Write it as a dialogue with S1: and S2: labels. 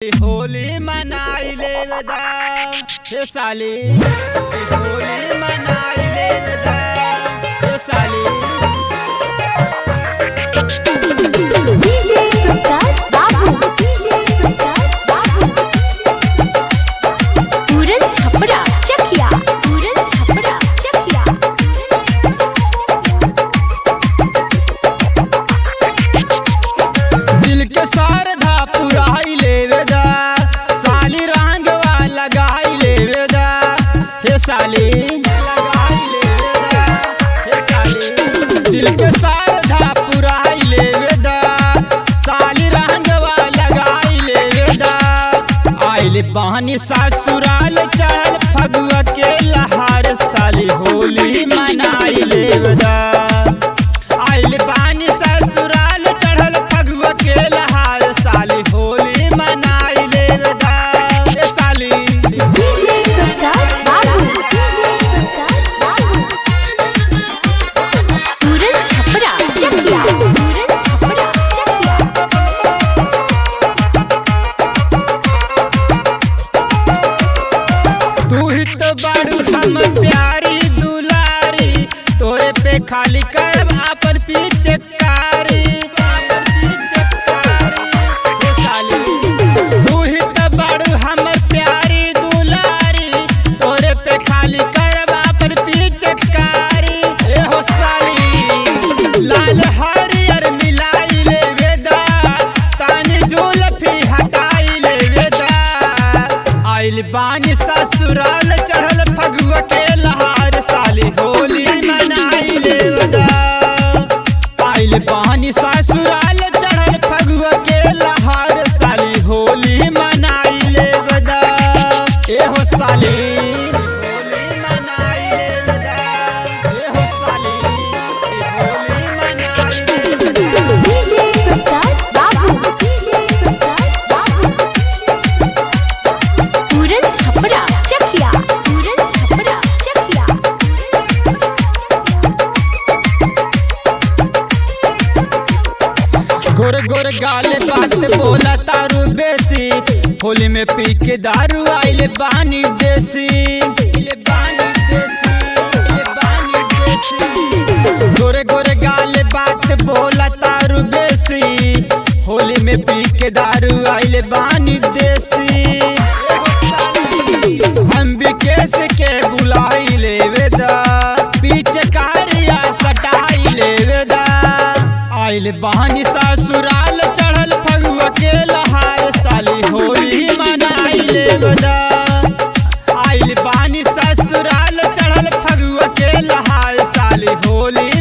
S1: होली मनाई लेवदा हे साली, होली मनाई लेवदा हे साली।
S2: डीजे प्रकाश बाबू, डीजे प्रकाश बाबू, पूरन छपरा चकिया, पूरन छपरा चकिया।
S1: दिल के सारधा पुराई लेवदा साली, रंगवा लगाई लेवदा हे साली, लगाई लेवदा हे साली। दिल के सारधा पुराई लेवदा साली, रंगवा लगाई लेवदा। आइल बहनी ससुराल चढ़ल फगुआ के लहार साली, होली मनाई लेवदा। आइल बहनी ससुराल चढ़ल फगुआ के लहार साली, होली मनाई लेवदा हे साली।
S2: डीजे प्रकाश बाबू, डीजे प्रकाश बाबू, पूरन छपरा चकिया, पूरन छपरा चकिया।
S1: तू ही तो बारू हम प्यारी दुलारी, तोरे पे खाली करब आपन पिचकारी हे साली। तू ही तो बारू हम प्यारी दुलारी, तोरे पे खाली करब आपन पिचकारी ए हो साली। लाल हरियर मिलाई लेवेदा, तानी जुल्फी हटाई लेवेदा। आइल बानी ससुराल चढ़ल फगुआ के लहार साली, होली मनाई लेवदा। आइल बानी ससुराल चढ़ल फगुआ के लहार साली, होली मनाई लेवदा ए हो साली, होली मनाई लेवदा ए हो साली, होली मनाई लेवदा।
S2: डीजे प्रकाश बाबू, डीजे प्रकाश बाबू, पूरन छपरा चकिया, पूरन छपरा चकिया।
S1: गोर गोर गाले बात बोला तारू बेसी, होली में पी के दारू आइले बानी देसी, गोरे गोरे गाले बात बोला तारू बेसी, होली में पी के दारू आइले बानी देसी। हम भी केस के बुलाई लेवेदा, पीछे कारिया सटाई लेवेदा। आइल बहनी ससुराल चढ़ल फगुआ के लहार साली, होली मनाई लेवदा। आइल बहनी ससुराल चढ़ल फगुआ के लहार साली, होली